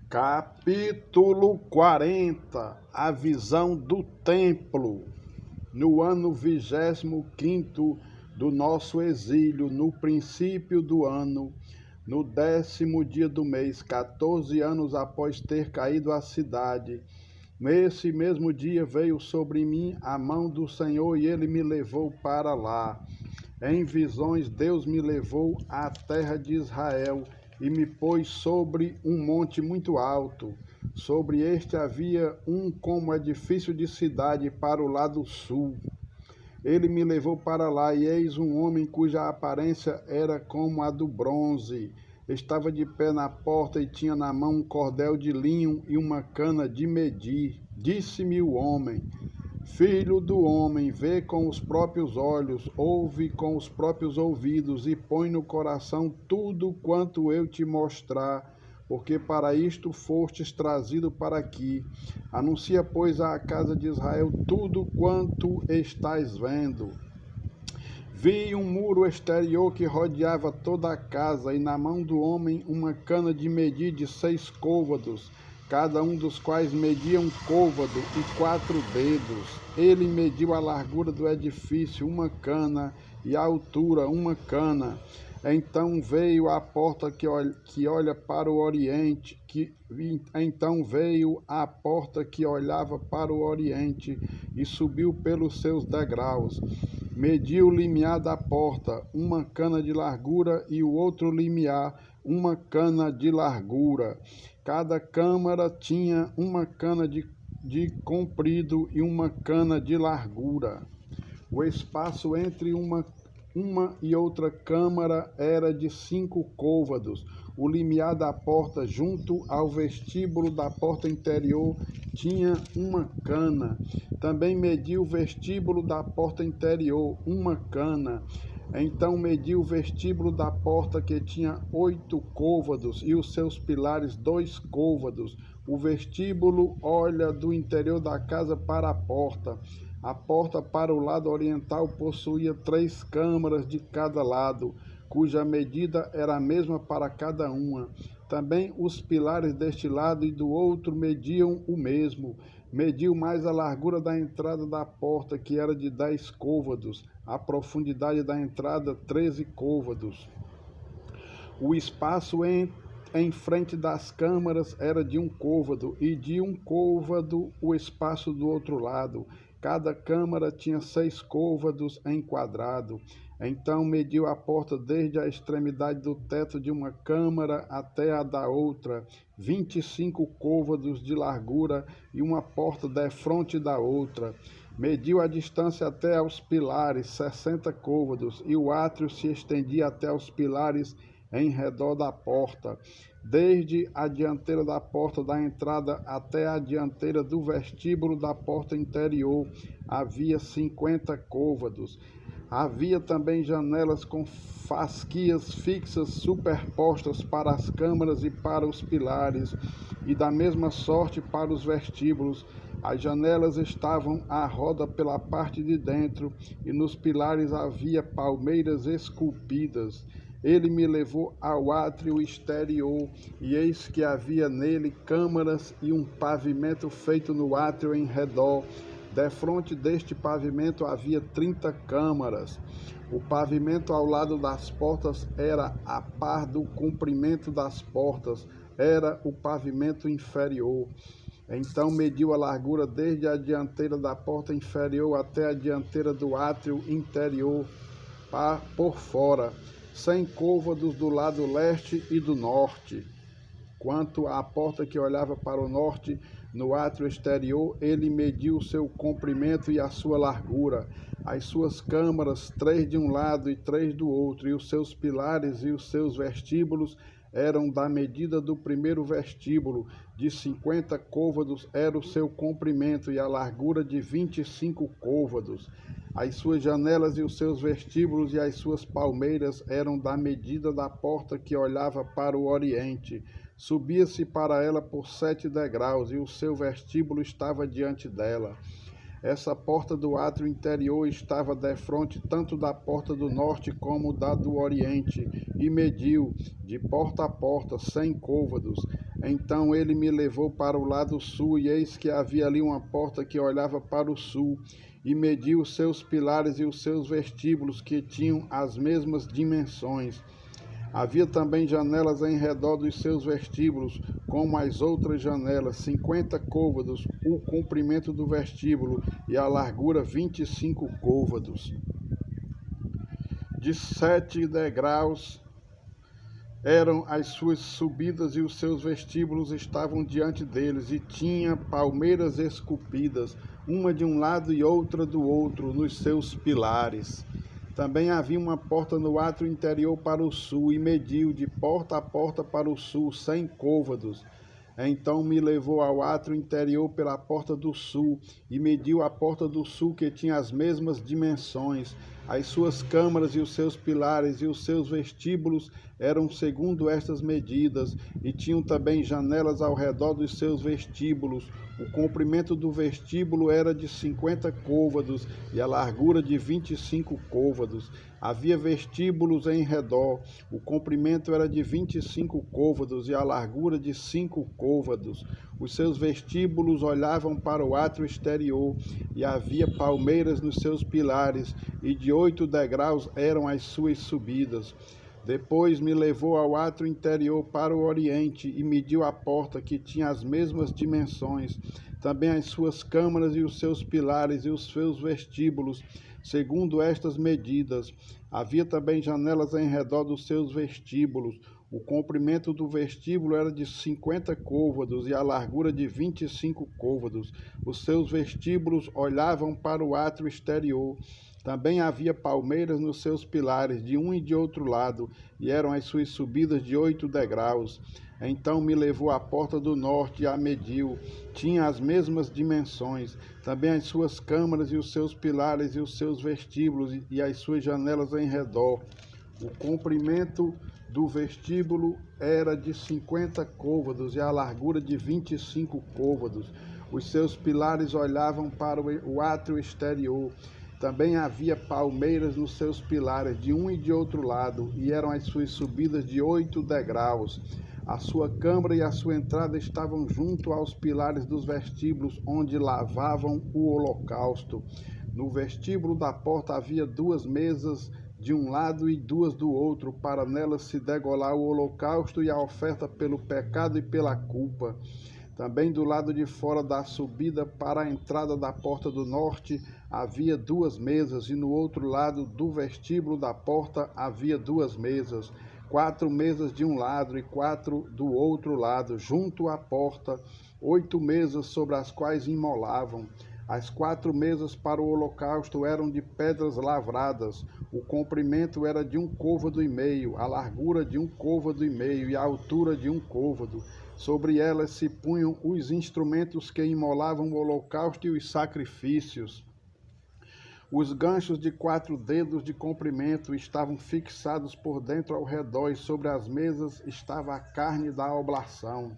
Capítulo 40. A visão do templo. No ano 25º do nosso exílio, no princípio do ano, no 10º dia do mês, 14 anos após ter caído a cidade, nesse mesmo dia veio sobre mim a mão do Senhor e ele me levou para lá. Em visões, Deus me levou à terra de Israel e me pôs sobre um monte muito alto. Sobre este havia como edifício de cidade para o lado sul. Ele me levou para lá, e eis um homem cuja aparência era como a do bronze. Estava de pé na porta e tinha na mão um cordel de linho e uma cana de medir. Disse-me o homem: Filho do homem, vê com os próprios olhos, ouve com os próprios ouvidos, e põe no coração tudo quanto eu te mostrar, porque para isto fostes trazido para aqui. Anuncia, pois, à casa de Israel tudo quanto estás vendo. Vi um muro exterior que rodeava toda a casa, e na mão do homem uma cana de medir de 6 côvados, cada um dos quais media 1 côvado e 4 dedos. Ele mediu a largura do edifício, 1 cana, e a altura, 1 cana. Então veio a porta que olha para o oriente, olhava para o oriente, e subiu pelos seus degraus. Mediu o limiar da porta, 1 cana de largura, e o outro limiar, 1 cana de largura. Cada câmara tinha 1 cana de comprido e 1 cana de largura. O espaço entre uma e outra câmara era de 5 côvados. O limiar da porta, junto ao vestíbulo da porta interior, tinha 1 cana. Também mediu o vestíbulo da porta interior, 1 cana. Então mediu o vestíbulo da porta, que tinha 8 côvados, e os seus pilares 2 côvados. O vestíbulo olha do interior da casa para a porta. A porta para o lado oriental possuía 3 câmaras de cada lado, cuja medida era a mesma para cada uma. Também os pilares deste lado e do outro mediam o mesmo. Mediu mais a largura da entrada da porta, que era de 10 côvados, a profundidade da entrada 13 côvados. O espaço em frente das câmaras era de 1 côvado, e de 1 côvado o espaço do outro lado. Cada câmara tinha 6 côvados em quadrado. Então mediu a porta desde a extremidade do teto de uma câmara até a da outra, 25 côvados de largura, e uma porta defronte da outra. Mediu a distância até aos pilares, 60 côvados, e o átrio se estendia até aos pilares em redor da porta. Desde a dianteira da porta da entrada até a dianteira do vestíbulo da porta interior havia 50 côvados. Havia também janelas com fasquias fixas superpostas para as câmaras e para os pilares, e da mesma sorte para os vestíbulos. As janelas estavam à roda pela parte de dentro, e nos pilares havia palmeiras esculpidas. Ele me levou ao átrio exterior, e eis que havia nele câmaras e um pavimento feito no átrio em redor. Defronte deste pavimento havia 30 câmaras. O pavimento ao lado das portas era a par do comprimento das portas, era o pavimento inferior. Então mediu a largura desde a dianteira da porta inferior até a dianteira do átrio interior por fora, 100 côvados do lado leste e do norte. Quanto à porta que olhava para o norte, no átrio exterior, ele mediu o seu comprimento e a sua largura, as suas câmaras, 3 de um lado e 3 do outro, e os seus pilares e os seus vestíbulos eram da medida do primeiro vestíbulo, de 50 côvados era o seu comprimento, e a largura de 25 côvados. As suas janelas e os seus vestíbulos e as suas palmeiras eram da medida da porta que olhava para o oriente. Subia-se para ela por 7 degraus, e o seu vestíbulo estava diante dela. Essa porta do átrio interior estava defronte tanto da porta do norte como da do oriente, e mediu, de porta a porta, 100 côvados. Então ele me levou para o lado sul, e eis que havia ali uma porta que olhava para o sul, e mediu os seus pilares e os seus vestíbulos, que tinham as mesmas dimensões. Havia também janelas em redor dos seus vestíbulos, como as outras janelas, 50 côvados, o comprimento do vestíbulo, e a largura 25 côvados. De 7 degraus eram as suas subidas, e os seus vestíbulos estavam diante deles, e tinha palmeiras esculpidas, uma de um lado e outra do outro, nos seus pilares. Também havia uma porta no átrio interior para o sul, e mediu de porta a porta para o sul 100 côvados. Então me levou ao átrio interior pela porta do sul, e mediu a porta do sul, que tinha as mesmas dimensões. As suas câmaras e os seus pilares e os seus vestíbulos eram segundo estas medidas, e tinham também janelas ao redor dos seus vestíbulos. O comprimento do vestíbulo era de 50 côvados, e a largura de 25 côvados. Havia vestíbulos em redor. O comprimento era de 25 côvados, e a largura de 5 côvados. Os seus vestíbulos olhavam para o átrio exterior, e havia palmeiras nos seus pilares, e de 8 degraus eram as suas subidas. Depois me levou ao átrio interior para o oriente, e mediu a porta, que tinha as mesmas dimensões, também as suas câmaras e os seus pilares e os seus vestíbulos, segundo estas medidas. Havia também janelas em redor dos seus vestíbulos. O comprimento do vestíbulo era de 50 côvados, e a largura de 25 côvados. Os seus vestíbulos olhavam para o átrio exterior. Também havia palmeiras nos seus pilares, de um e de outro lado, e eram as suas subidas de 8 degraus. Então me levou à porta do norte e a mediu. Tinha as mesmas dimensões, também as suas câmaras e os seus pilares e os seus vestíbulos e as suas janelas em redor. O comprimento do vestíbulo era de 50 côvados, e a largura de 25 côvados. Os seus pilares olhavam para o átrio exterior. Também havia palmeiras nos seus pilares, de um e de outro lado, e eram as suas subidas de 8 degraus. A sua câmara e a sua entrada estavam junto aos pilares dos vestíbulos, onde lavavam o holocausto. No vestíbulo da porta havia 2 mesas de um lado e 2 do outro, para nelas se degolar o holocausto e a oferta pelo pecado e pela culpa. Também do lado de fora da subida para a entrada da porta do norte havia 2 mesas, e no outro lado do vestíbulo da porta havia 2 mesas, 4 mesas de um lado e 4 do outro lado, junto à porta, 8 mesas sobre as quais imolavam. As 4 mesas para o holocausto eram de pedras lavradas. O comprimento era de 1 côvado e meio, a largura de 1 côvado e meio e a altura de 1 côvado. Sobre elas se punham os instrumentos que imolavam o holocausto e os sacrifícios. Os ganchos de 4 dedos de comprimento estavam fixados por dentro ao redor, e sobre as mesas estava a carne da oblação.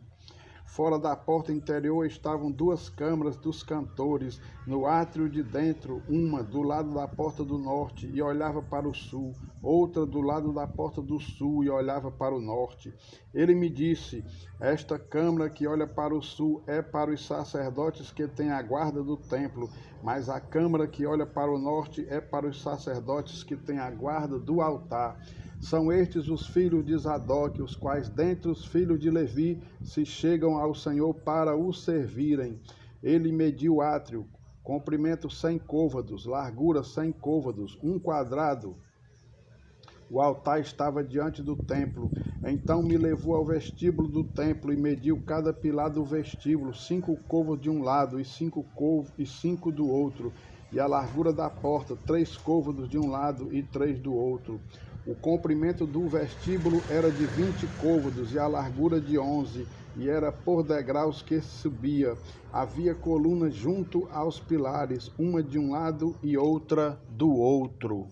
Fora da porta interior estavam 2 câmaras dos cantores, no átrio de dentro, uma do lado da porta do norte e olhava para o sul, outra do lado da porta do sul e olhava para o norte. Ele me disse: esta câmara que olha para o sul é para os sacerdotes que têm a guarda do templo, mas a câmara que olha para o norte é para os sacerdotes que têm a guarda do altar. São estes os filhos de Zadok, os quais dentre os filhos de Levi se chegam ao Senhor para o servirem. Ele mediu o átrio, comprimento 100 côvados, largura 100 côvados, 1 quadrado. O altar estava diante do templo. Então me levou ao vestíbulo do templo e mediu cada pilar do vestíbulo, 5 côvados de um lado e 5 do outro, e a largura da porta, 3 côvados de um lado e 3 do outro. O comprimento do vestíbulo era de 20 côvados e a largura de 11, e era por degraus que subia. Havia colunas junto aos pilares, uma de um lado e outra do outro.